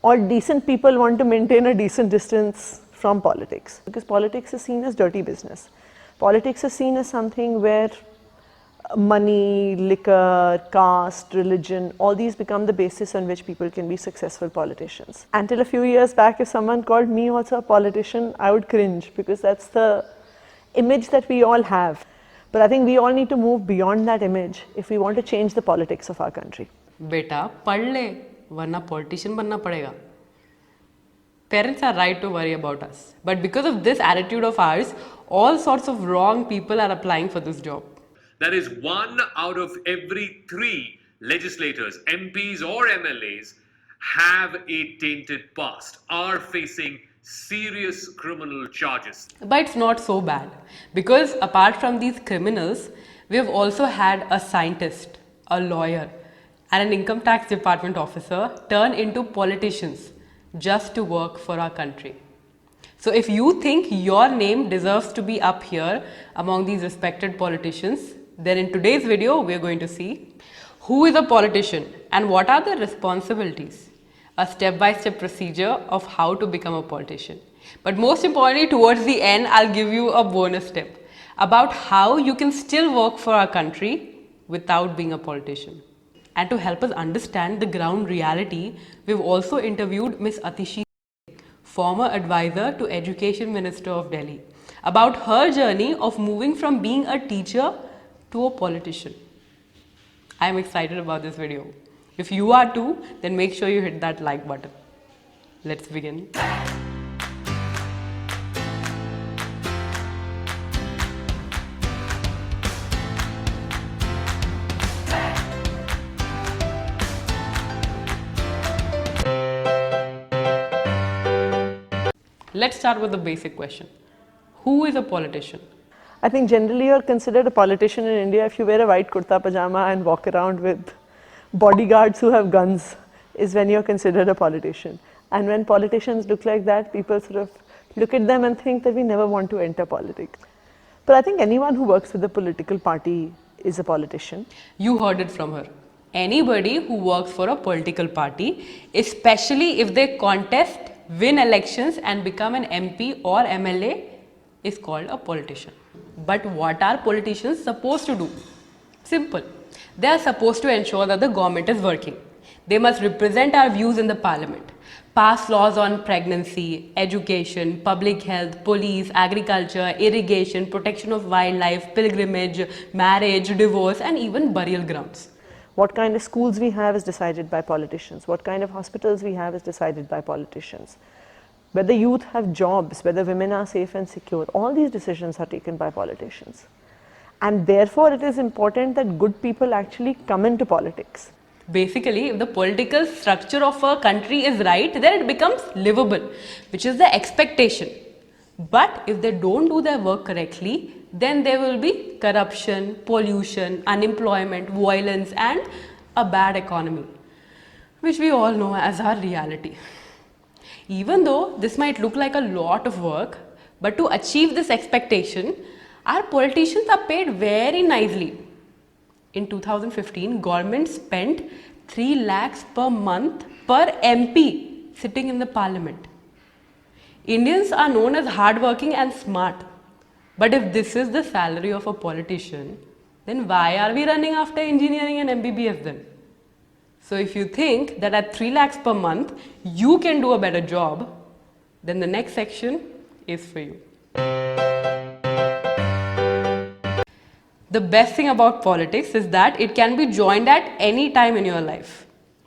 or decent people want to maintain a decent distance from politics, because politics is seen as dirty business. Politics is seen as something where money, liquor, caste, religion, all these become the basis on which people can be successful politicians. Until a few years back, if someone called me also a politician, I would cringe, because that's the image that we all have. But I think we all need to move beyond that image if we want to change the politics of our country. बेटा पढ़ ले वरना politician बनना पड़ेगा. Parents are right to worry about us, but because of this attitude of ours, all sorts of wrong people are applying for this job. That is, 1 out of every 3 legislators, MPs or MLAs, have a tainted past, are facing serious criminal charges. But it's not so bad, because apart from these criminals, we have also had a scientist, a lawyer, and an income tax department officer turn into politicians just to work for our country. So if you think your name deserves to be up here among these respected politicians, then in today's video, we're going to see who is a politician and what are the responsibilities, a step-by-step procedure of how to become a politician. But most importantly, towards the end, I'll give you a bonus tip about how you can still work for our country without being a politician. And to help us understand the ground reality, we've also interviewed Ms. Atishi, former advisor to Education Minister of Delhi, about her journey of moving from being a teacher to a politician. I'm excited about this video. If you are too, then make sure you hit that like button. Let's begin. Let's start with the basic question. Who is a politician? I think generally you're considered a politician in India if you wear a white kurta pajama and walk around with bodyguards who have guns, is when you're considered a politician. And when politicians look like that, people sort of look at them and think that we never want to enter politics. But I think anyone who works with a political party is a politician. You heard it from her. Anybody who works for a political party, especially if they contest, win elections and become an MP or MLA, is called a politician. But what are politicians supposed to do? Simple. They are supposed to ensure that the government is working. They must represent our views in the parliament, pass laws on pregnancy, education, public health, police, agriculture, irrigation, protection of wildlife, pilgrimage, marriage, divorce, and even burial grounds. What kind of schools we have is decided by politicians. What kind of hospitals we have is decided by politicians. Whether youth have jobs, whether women are safe and secure, all these decisions are taken by politicians. And therefore, it is important that good people actually come into politics. Basically, if the political structure of a country is right, then it becomes livable, which is the expectation. But if they don't do their work correctly, then there will be corruption, pollution, unemployment, violence, and a bad economy, which we all know as our reality. Even though this might look like a lot of work, but to achieve this expectation, our politicians are paid very nicely. In 2015, government spent 3 lakhs per month per MP sitting in the parliament. Indians are known as hardworking and smart. But if this is the salary of a politician, then why are we running after engineering and MBBS then? So if you think that at 3 lakhs per month, you can do a better job, then the next section is for you. The best thing about politics is that it can be joined at any time in your life.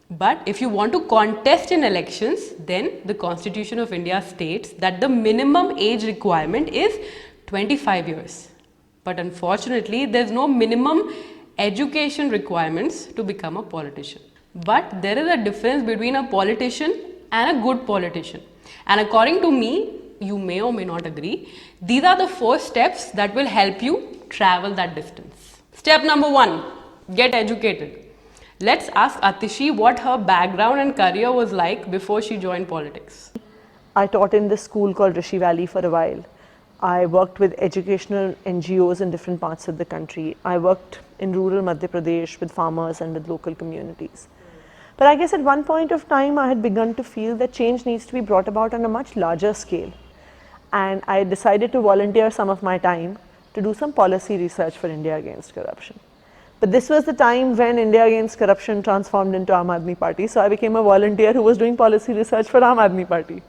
But if you want to contest in elections, then the Constitution of India states that the minimum age requirement is 25 years. But unfortunately, there's no minimum education requirements to become a politician. But there is a difference between a politician and a good politician. And according to me, you may or may not agree, these are the 4 steps that will help you travel that distance. Step number 1, get educated. Let's ask Atishi what her background and career was like before she joined politics. I taught in this school called Rishi Valley for a while. I worked with educational NGOs in different parts of the country. I worked in rural Madhya Pradesh with farmers and with local communities. But I guess at one point of time I had begun to feel that change needs to be brought about on a much larger scale. And I decided to volunteer some of my time to do some policy research for India Against Corruption. But this was the time when India Against Corruption transformed into Aam Aadmi Party. So I became a volunteer who was doing policy research for Aam Aadmi Party.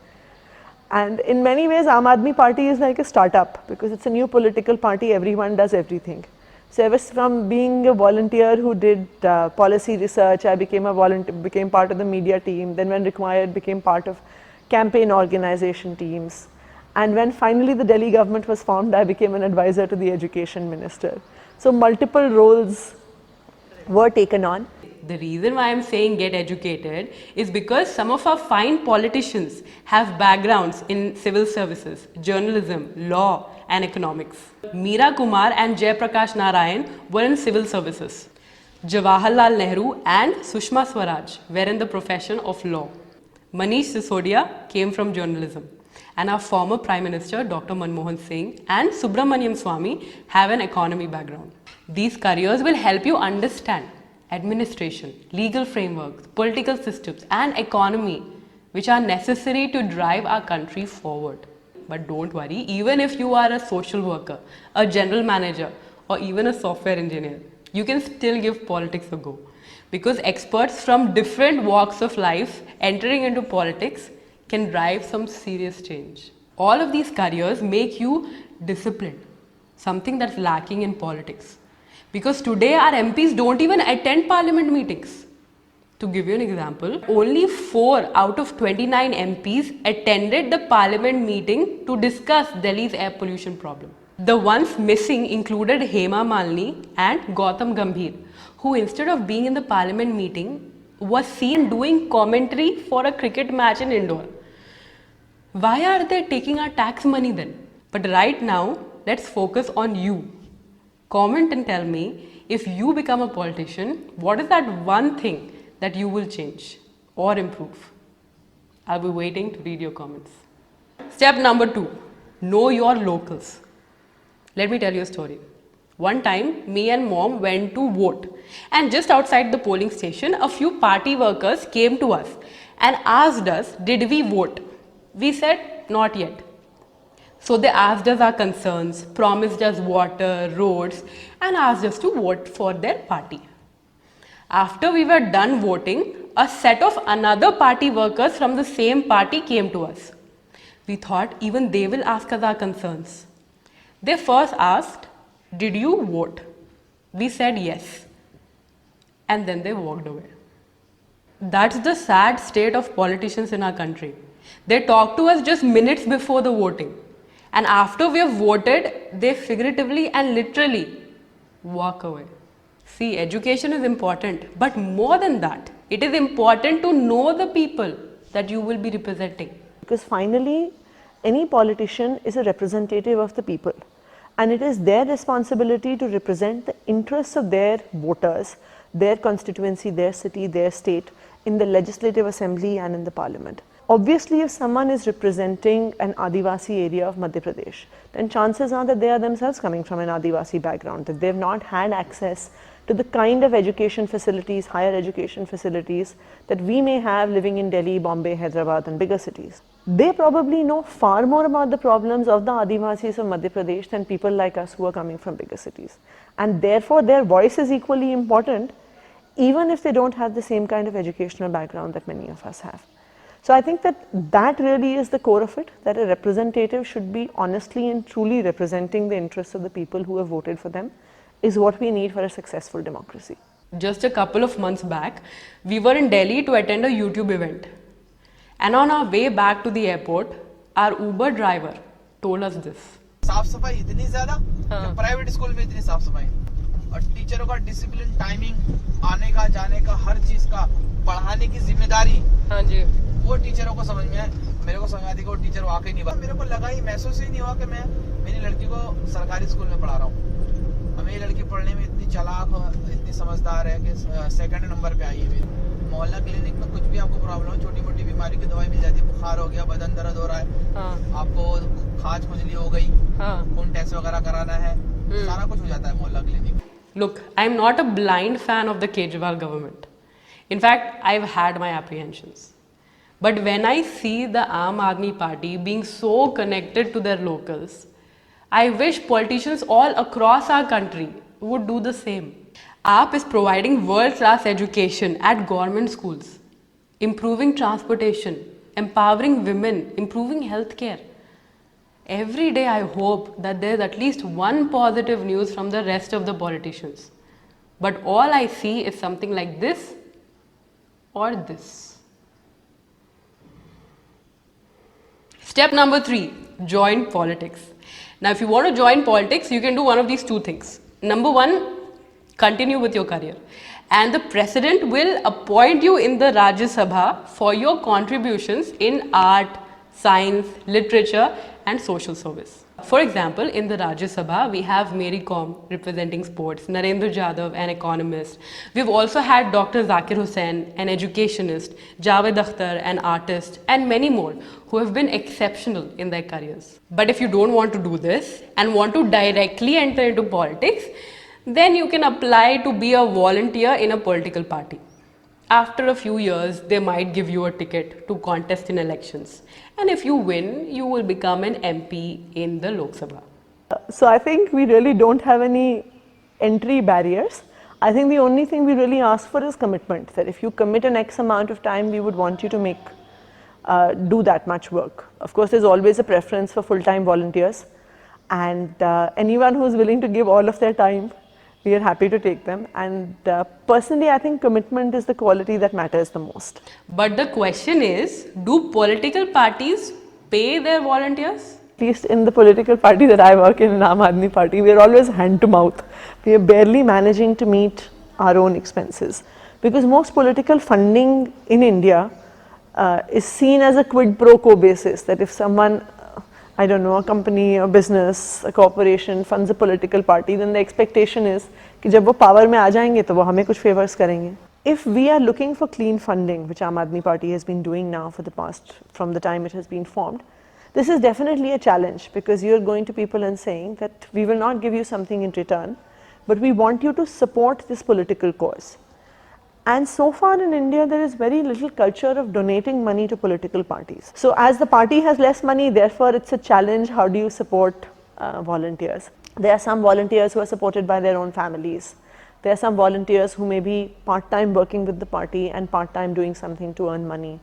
And in many ways, Aam Aadmi Party is like a startup because it's a new political party, everyone does everything. So ever from being a volunteer who did policy research, I became part of the media team, then when required became part of campaign organization teams. And when finally the Delhi government was formed, I became an advisor to the education minister. So multiple roles were taken on. The reason why I'm saying get educated is because some of our fine politicians have backgrounds in civil services, journalism, law and economics. Meera Kumar and Jay Prakash Narayan were in civil services. Jawaharlal Nehru and Sushma Swaraj were in the profession of law. Manish Sisodia came from journalism. And our former Prime Minister Dr. Manmohan Singh and Subramaniam Swamy have an economy background. These careers will help you understand administration, legal frameworks, political systems and economy which are necessary to drive our country forward. But don't worry, even if you are a social worker, a general manager or even a software engineer, you can still give politics a go. Because experts from different walks of life entering into politics can drive some serious change. All of these careers make you disciplined, something that's lacking in politics. Because today our MPs don't even attend parliament meetings. To give you an example, only 4 out of 29 MPs attended the parliament meeting to discuss Delhi's air pollution problem. The ones missing included Hema Malini and Gautam Gambhir, who instead of being in the parliament meeting was seen doing commentary for a cricket match in Indore. Why are they taking our tax money then? But right now, let's focus on you. Comment and tell me, if you become a politician, what is that one thing that you will change or improve? I'll be waiting to read your comments. Step number 2, know your locals. Let me tell you a story. One time, me and mom went to vote, and just outside the polling station, a few party workers came to us and asked us, did we vote? We said, not yet. So they asked us our concerns, promised us water, roads, and asked us to vote for their party. After we were done voting, a set of another party workers from the same party came to us. We thought even they will ask us our concerns. They first asked, did you vote? We said yes. And then they walked away. That's the sad state of politicians in our country. They talk to us just minutes before the voting. And after we have voted, they figuratively and literally walk away. See, education is important, but more than that, it is important to know the people that you will be representing. Because finally, any politician is a representative of the people. And it is their responsibility to represent the interests of their voters, their constituency, their city, their state, in the legislative assembly and in the parliament. Obviously, if someone is representing an Adivasi area of Madhya Pradesh, then chances are that they are themselves coming from an Adivasi background, that they have not had access to the kind of education facilities, higher education facilities that we may have living in Delhi, Bombay, Hyderabad and bigger cities. They probably know far more about the problems of the Adivasis of Madhya Pradesh than people like us who are coming from bigger cities. And therefore, their voice is equally important, even if they don't have the same kind of educational background that many of us have. So I think that really is the core of it, that a representative should be honestly and truly representing the interests of the people who have voted for them, is what we need for a successful democracy. Just a couple of months back, we were in Delhi to attend a YouTube event. And on our way back to the airport, our Uber driver told us this. साफ सफाई इतनी ज्यादा, private school में इतनी साफ सफाई, और टीचरों का डिसिप्लिन, टाइमिंग, आने का जाने का, हर चीज का, पढ़ाने की जिम्मेदारी, हाँ जी, वो टीचरों को समझ में है। मेरे को समझ में आती कि वो टीचर वाकई नहीं बात, मेरे को लगा ही, महसूस ही नहीं हुआ कि मैं मेरी लड़की को सरकारी स्कूल में पढ़ा रहा हूँ। मेरी लड़की पढ़ने में इतनी चालाक, इतनी समझदार है कि सेकंड नंबर पे आई है। मोहल्ला क्लिनिक में कुछ भी आपको प्रॉब्लम हो, छोटी मोटी बीमारी की दवाई मिल जाती है, बुखार हो गया, बदन दर्द हो रहा है, आपको खाज खुजली हो गई, खून टेस्ट वगैरह कराना है, सारा कुछ हो जाता है मोहल्ला clinic. Look, I am not a blind fan of the Kejriwal government. In fact, I've had my apprehensions. But when I see the Aam Aadmi Party being so connected to their locals, I wish politicians all across our country would do the same. AAP is providing world-class education at government schools, improving transportation, empowering women, improving healthcare. Every day I hope that there's at least one positive news from the rest of the politicians. But all I see is something like this or this. Step number 3, join politics. Now, if you want to join politics, you can do one of these two things. Number 1, continue with your career. And the president will appoint you in the Rajya Sabha for your contributions in art, science, literature, and social service. For example, in the Rajya Sabha, we have Mary Kom representing sports, Narendra Jadhav, an economist. We've also had Dr. Zakir Hussain, an educationist, Javed Akhtar, an artist, and many more who have been exceptional in their careers. But if you don't want to do this and want to directly enter into politics, then you can apply to be a volunteer in a political party. After a few years, they might give you a ticket to contest in elections. And if you win, you will become an MP in the Lok Sabha. So I think we really don't have any entry barriers. I think the only thing we really ask for is commitment. That if you commit an X amount of time, we would want you to do that much work. Of course, there's always a preference for full-time volunteers. And anyone who's willing to give all of their time, we are happy to take them. And personally, I think commitment is the quality that matters the most. But the question is, do political parties pay their volunteers? At least in the political party that I work in Aam Aadmi Party, we are always hand to mouth. We are barely managing to meet our own expenses. Because most political funding in India is seen as a quid pro quo basis, that if someone, I don't know, a company, a business, a corporation funds a political party, then the expectation is कि जब वो power में आ जाएंगे तो वो हमें कुछ favors करेंगे. If we are looking for clean funding, which Aam Aadmi Party has been doing now for the past, from the time it has been formed, this is definitely a challenge because you are going to people and saying that we will not give you something in return, but we want you to support this political cause. And so far in India, there is very little culture of donating money to political parties. So as the party has less money, therefore it's a challenge, how do you support volunteers? There are some volunteers who are supported by their own families. There are some volunteers who may be part-time working with the party and part-time doing something to earn money.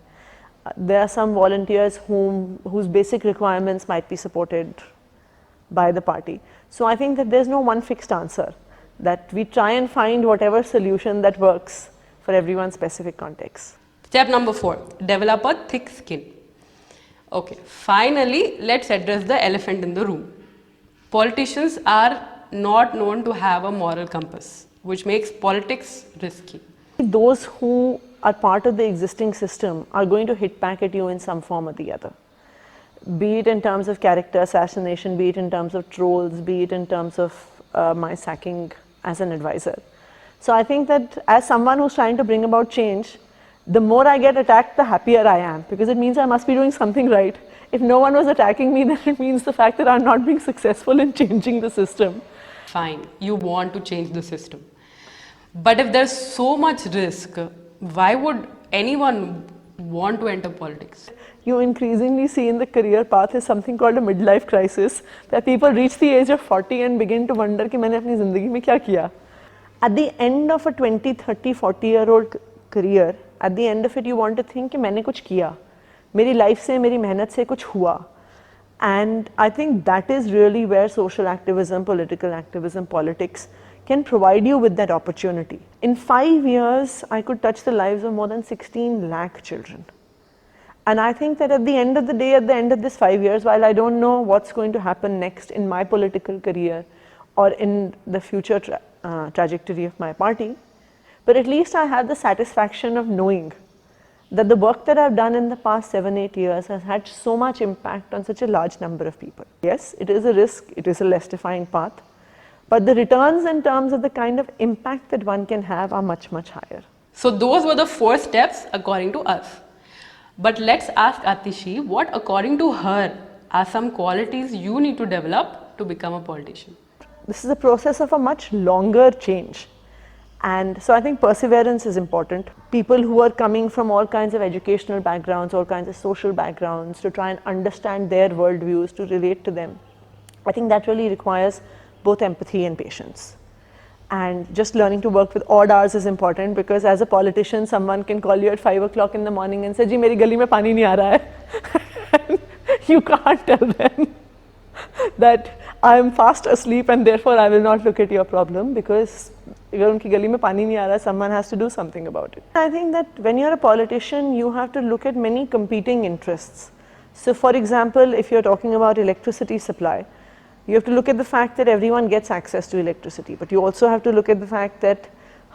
There are some volunteers whose basic requirements might be supported by the party. So I think that there's no one fixed answer, that we try and find whatever solution that works for everyone's specific context. Step number 4, develop a thick skin. Okay, finally, let's address the elephant in the room. Politicians are not known to have a moral compass, which makes politics risky. Those who are part of the existing system are going to hit back at you in some form or the other. Be it in terms of character assassination, be it in terms of trolls, be it in terms of my sacking as an advisor. So I think that as someone who's trying to bring about change, the more I get attacked, the happier I am, because it means I must be doing something right. If no one was attacking me, then it means the fact that I'm not being successful in changing the system. Fine, you want to change the system. But if there's so much risk, why would anyone want to enter politics? You increasingly see in the career path is something called a midlife crisis, where people reach the age of 40 and begin to wonder कि मैंने अपनी ज़िंदगी में क्या किया. At the end of a 20, 30, 40-year-old career, at the end of it, you want to think कि मैंने कुछ किया, मेरी life से, मेरी मेहनत से कुछ हुआ. And I think that is really where social activism, political activism, politics can provide you with that opportunity. In 5 years, I could touch the lives of more than 16 lakh children. And I think that at the end of the day, at the end of this 5 years, while I don't know what's going to happen next in my political career or in the future trajectory of my party, but at least I have the satisfaction of knowing that the work that I've done in the past 7, 8 years has had so much impact on such a large number of people. Yes, it is a risk, it is a less defined path, but the returns in terms of the kind of impact that one can have are much, much higher. So those were the 4 steps according to us. But let's ask Atishi what, according to her, are some qualities you need to develop to become a politician. This is a process of a much longer change. And so I think perseverance is important. People who are coming from all kinds of educational backgrounds, all kinds of social backgrounds, to try and understand their worldviews, to relate to them, I think that really requires both empathy and patience. And just learning to work with odd hours is important, because as a politician, someone can call you at 5 o'clock in the morning and say, "Ji, meri gali mein pani nahi aa raha hai." You can't tell them that I am fast asleep and therefore I will not look at your problem, because अगर उनकी गली में पानी नहीं आ रहा, someone has to do something about it. I think that when you're a politician, you have to look at many competing interests. So for example, if you're talking about electricity supply, you have to look at the fact that everyone gets access to electricity, but you also have to look at the fact that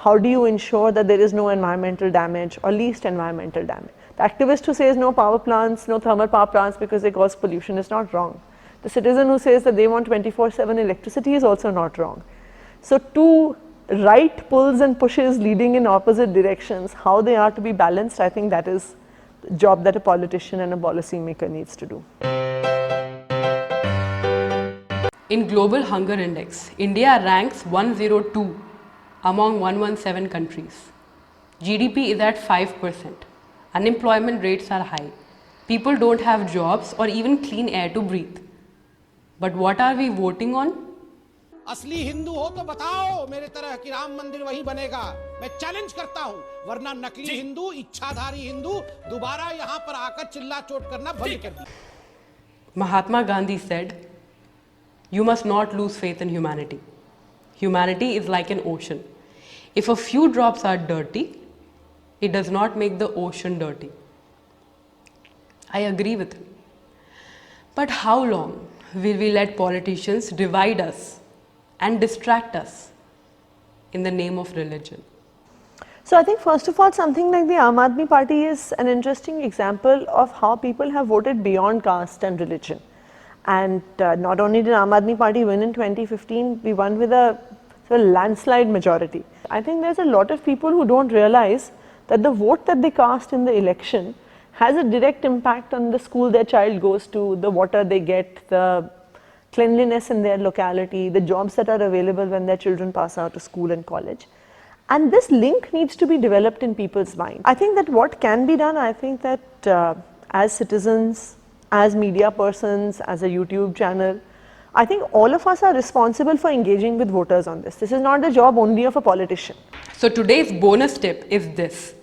how do you ensure that there is no environmental damage or least environmental damage. The activist who says no power plants, no thermal power plants because they cause pollution is not wrong. The citizen who says that they want 24/7 electricity is also not wrong. So two right pulls and pushes leading in opposite directions, how they are to be balanced, I think that is the job that a politician and a policy maker needs to do. In Global Hunger Index, India ranks 102 among 117 countries. GDP is at 5%. Unemployment rates are high. People don't have jobs or even clean air to breathe. But what are we voting on? असली हिंदू हो तो बताओ मेरे तरह कि राम मंदिर वहीं बनेगा। मैं चैलेंज करता हूं, वरना नकली हिंदू, इच्छाधारी हिंदू दोबारा यहां पर आकर चिल्ला चोट करना बंद कर दीजिए। Mahatma Gandhi said, "You must not lose faith in humanity. Humanity is like an ocean. If a few drops are dirty, it does not make the ocean dirty." I agree with him. But how long will we let politicians divide us and distract us in the name of religion? So I think first of all, something like the Aam Aadmi Party is an interesting example of how people have voted beyond caste and religion. And not only did Aam Aadmi Party win in 2015, we won with a sort of landslide majority. I think there's a lot of people who don't realize that the vote that they cast in the election has a direct impact on the school their child goes to, the water they get, the cleanliness in their locality, the jobs that are available when their children pass out of school and college. And this link needs to be developed in people's mind. I think that what can be done, I think that as citizens, as media persons, as a YouTube channel, I think all of us are responsible for engaging with voters on this. This is not the job only of a politician. So today's bonus tip is this.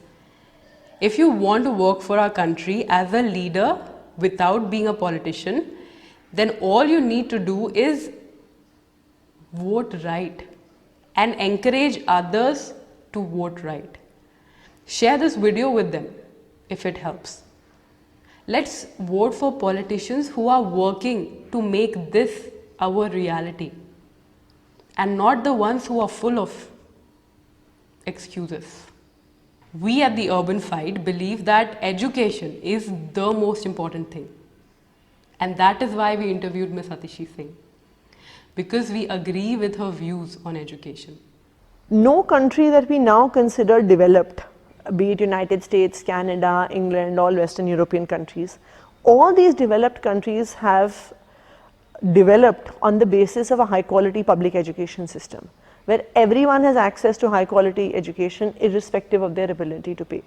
If you want to work for our country as a leader without being a politician, then all you need to do is vote right and encourage others to vote right. Share this video with them if it helps. Let's vote for politicians who are working to make this our reality and not the ones who are full of excuses. We at the Urban Fight believe that education is the most important thing. And that is why we interviewed Ms. Atishi Singh, because we agree with her views on education. No country that we now consider developed, be it United States, Canada, England, all Western European countries, all these developed countries have developed on the basis of a high quality public education system, where everyone has access to high quality education irrespective of their ability to pay.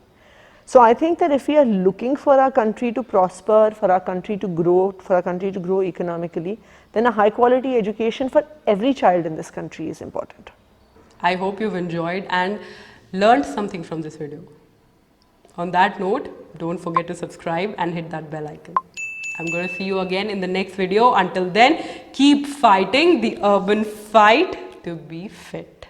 So I think that if we are looking for our country to prosper, for our country to grow economically, then a high quality education for every child in this country is important. I hope you've enjoyed and learned something from this video. On that note, don't forget to subscribe and hit that bell icon. I'm going to see you again in the next video. Until then, keep fighting the urban fight to be fit.